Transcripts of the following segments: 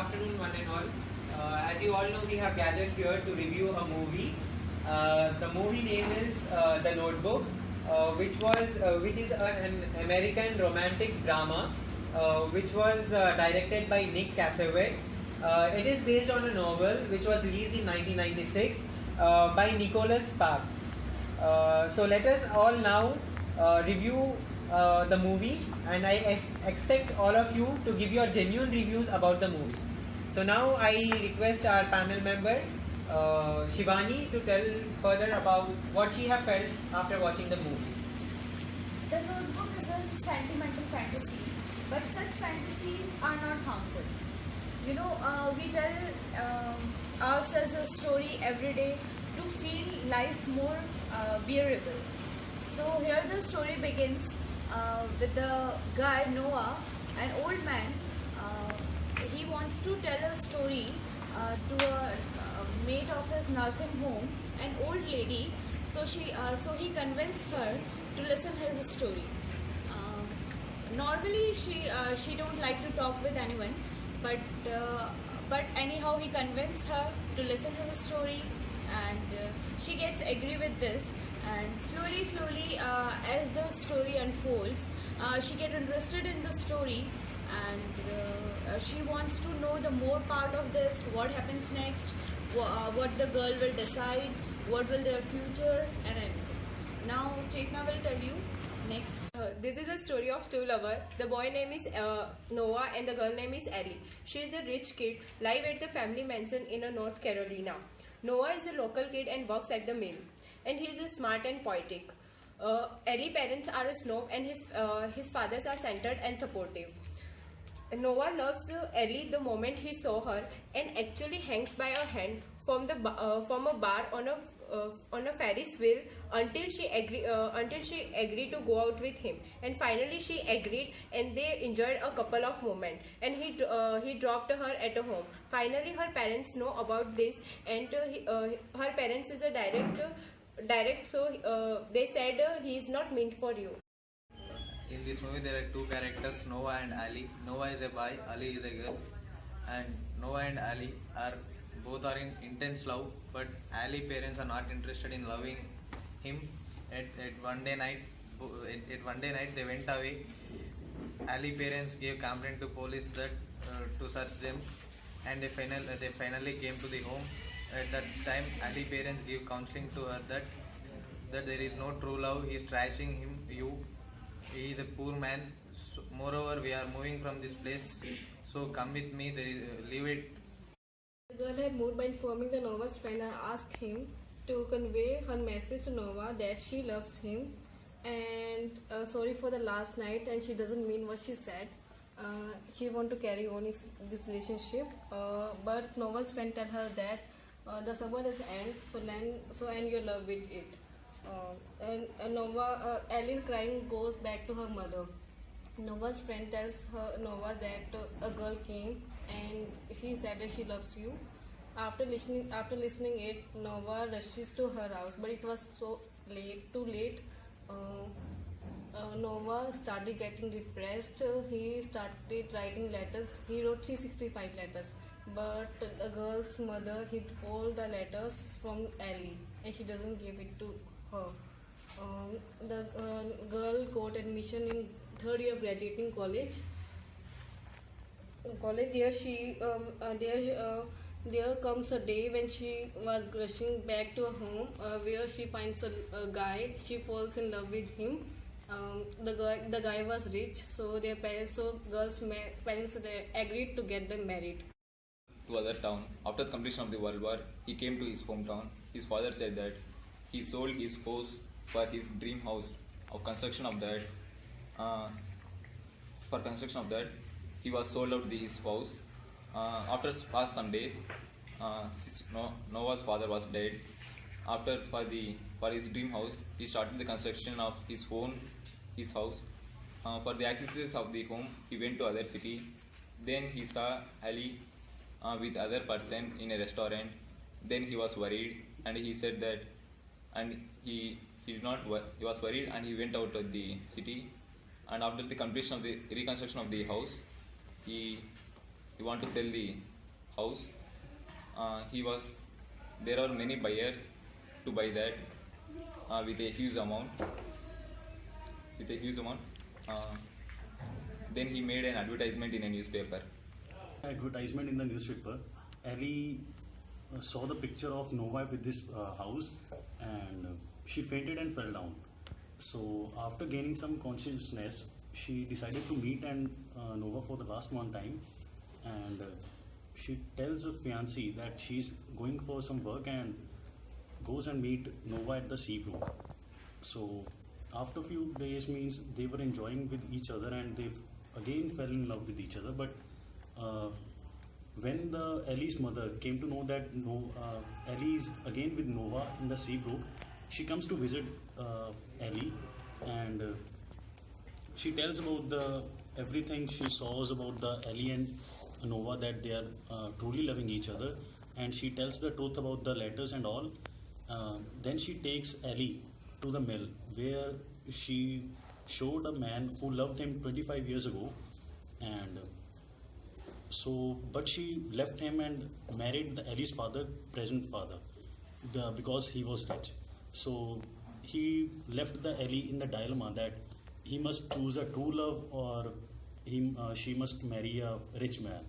afternoon, one and all. As you all know, we have gathered here to review a movie. The movie name is The Notebook, which is an American romantic drama, which was directed by Nick Cassavet. It is based on a novel which was released in 1996 by Nicholas Spark. So let us all now review the movie, and I expect all of you to give your genuine reviews about the movie. So now I request our panel member Shivani to tell further about what she have felt after watching the movie. The Notebook is a sentimental fantasy, but such fantasies are not harmful. You know, we tell ourselves a story every day to feel life more bearable. So here the story begins with the guy Noah, an old man. He wants to tell a story to a mate of his nursing home, an old lady. So he convinced her to listen his story. Normally she don't like to talk with anyone, but anyhow he convinced her to listen his story, and she gets agree with this. And slowly as the story unfolds, she get interested in the story, and she wants to know the more part of this, what happens next, what the girl will decide, what will their future and anything. Now Chetna will tell you next. This is a story of two lovers. The boy name is Noah and the girl name is Ellie. She is a rich kid, live at the family mansion in North Carolina. Noah is a local kid and works at the mill, and he is smart and poetic. Ellie's parents are a snob, and his fathers are centered and supportive. Noah loves Ellie the moment he saw her, and actually hangs by her hand from a bar on a Ferris wheel until she agreed to go out with him. And finally she agreed, and they enjoyed a couple of moments. And he dropped her at home. Finally, her parents know about this, and her parents is a direct. So they said he is not meant for you. In this movie, there are two characters, Noah and Ali. Noah is a boy, Ali is a girl, and Noah and Ali are both in intense love, but Ali parents are not interested in loving him. At one day night they went away. Ali parents gave complaint to police that to search them, and they finally came to the home. At that time, Ali parents give counseling to her that there is no true love. He is trashing you. He is a poor man. So, moreover, we are moving from this place. So come with me. Leave it. The girl had moved by informing the Noah's friend and asked him to convey her message to Noah that she loves him and sorry for the last night, and she doesn't mean what she said. She want to carry on this relationship, but Noah's friend tell her that the summer is end, so end your love with it. And Ellie crying goes back to her mother. Nova's friend tells Nova that a girl came and she said that she loves you. After listening it, Nova rushes to her house, but it was too late. Nova started getting depressed. He started writing letters. He wrote 365 letters, but the girl's mother hid all the letters from Ellie, and she doesn't give it to her. The girl got admission in third year of graduating college. There comes a day when she was rushing back to her home, where she finds a guy. She falls in love with him. The guy was rich, so girls' parents agreed to get them married. To other town. After the completion of the World War, he came to his hometown. His father said that he sold his house for his dream house. For construction of that, he was sold out his house. After past some days, Noah's father was dead. After for his dream house, he started the construction of his house. For the accessories of the home, he went to other city. Then he saw Ali with other person in a restaurant. Then he was worried, and he said that, and he was worried, and he went out of the city. And after the completion of the reconstruction of the house, he want to sell house. He was there are many buyers to buy that with a huge amount. With a huge amount. Uh, then he made an advertisement in a newspaper. Advertisement in the newspaper. Ali saw the picture of Nova with this house, and she fainted and fell down. So after gaining some consciousness, she decided to meet and Nova for the last one time, and she tells her fiancé that she's going for some work and goes and meet Nova at the seabrook. So after a few days, means they were enjoying with each other and they again fell in love with each other. But when the Ellie's mother came to know that Ellie is again with Nova in the seabrook, she comes to visit Ellie, and she tells about the everything she saws about the Ellie and Nova, that they are truly loving each other, and she tells the truth about the letters and all. Then she takes Ellie to the mill where she showed a man who loved him 25 years ago, and but she left him and married Ellie's father, present father, because he was rich. So he left the Ellie in the dilemma that he must choose a true love, or she must marry a rich man.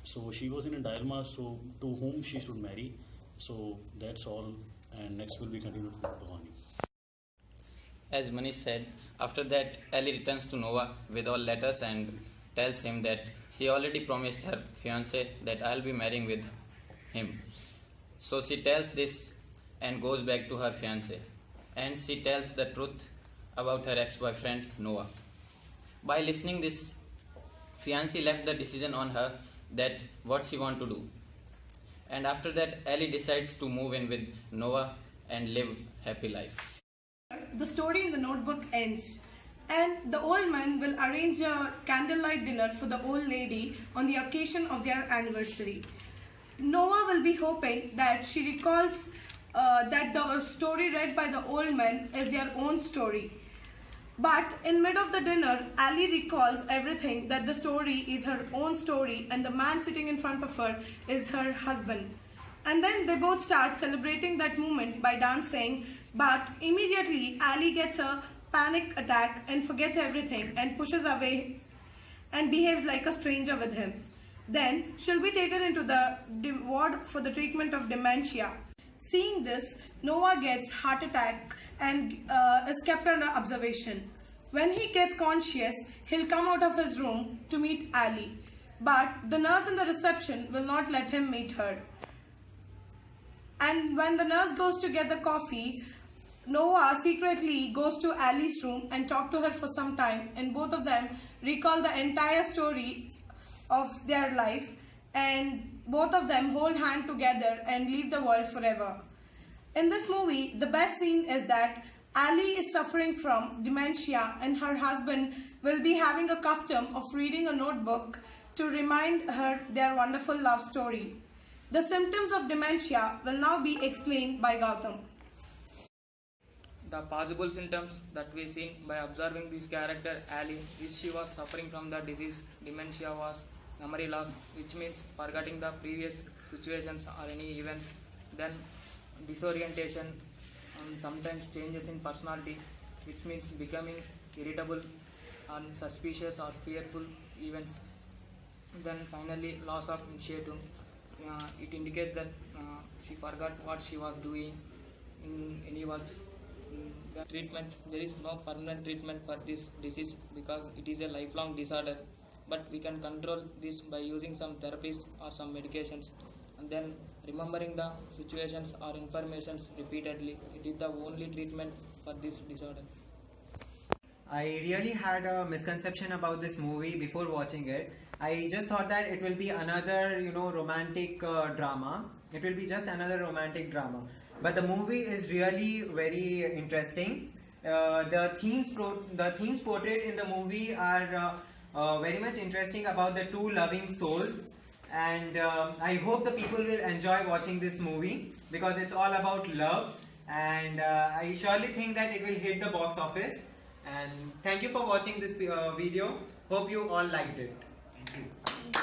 So she was in a dilemma, so to whom she should marry. So that's all, and next will be continued with Bhavani. As Manish said, after that Ellie returns to Nova with all letters and tells him that she already promised her fiancé that I'll be marrying with him. So she tells this and goes back to her fiancé, and she tells the truth about her ex-boyfriend Noah. By listening this, fiancé left the decision on her that what she want to do. And after that Ellie decides to move in with Noah and live happy life. The story in the notebook ends, and the old man will arrange a candlelight dinner for the old lady on the occasion of their anniversary. Noah will be hoping that she recalls that the story read by the old man is their own story. But in mid of the dinner, Ali recalls everything, that the story is her own story and the man sitting in front of her is her husband. And then they both start celebrating that moment by dancing, but immediately Ali gets a panic attack and forgets everything and pushes away and behaves like a stranger with him. Then she'll be taken into the ward for the treatment of dementia. Seeing this, Noah gets heart attack and is kept under observation. When he gets conscious, he'll come out of his room to meet Ali, but the nurse in the reception will not let him meet her. And when the nurse goes to get the coffee, Noah secretly goes to Ali's room and talks to her for some time, and both of them recall the entire story of their life, and both of them hold hand together and leave the world forever. In this movie, the best scene is that Ali is suffering from dementia and her husband will be having a custom of reading a notebook to remind her their wonderful love story. The symptoms of dementia will now be explained by Gautam. The possible symptoms that we seen by observing this character Ali is she was suffering from the disease dementia was memory loss, which means forgetting the previous situations or any events, then disorientation and sometimes changes in personality, which means becoming irritable and suspicious or fearful events, then finally loss of initiative. It indicates that she forgot what she was doing in any works. The treatment, there is no permanent treatment for this disease because it is a lifelong disorder, but we can control this by using some therapies or some medications, and then remembering the situations or informations repeatedly. It is the only treatment for this disorder. I really had a misconception about this movie before watching it. I just thought that it will be another, romantic drama. It will be just another romantic drama. But the movie is really very interesting. The themes portrayed in the movie are very much interesting about the two loving souls. And I hope the people will enjoy watching this movie because it's all about love. And I surely think that it will hit the box office. And thank you for watching this video. Hope you all liked it. Thank you.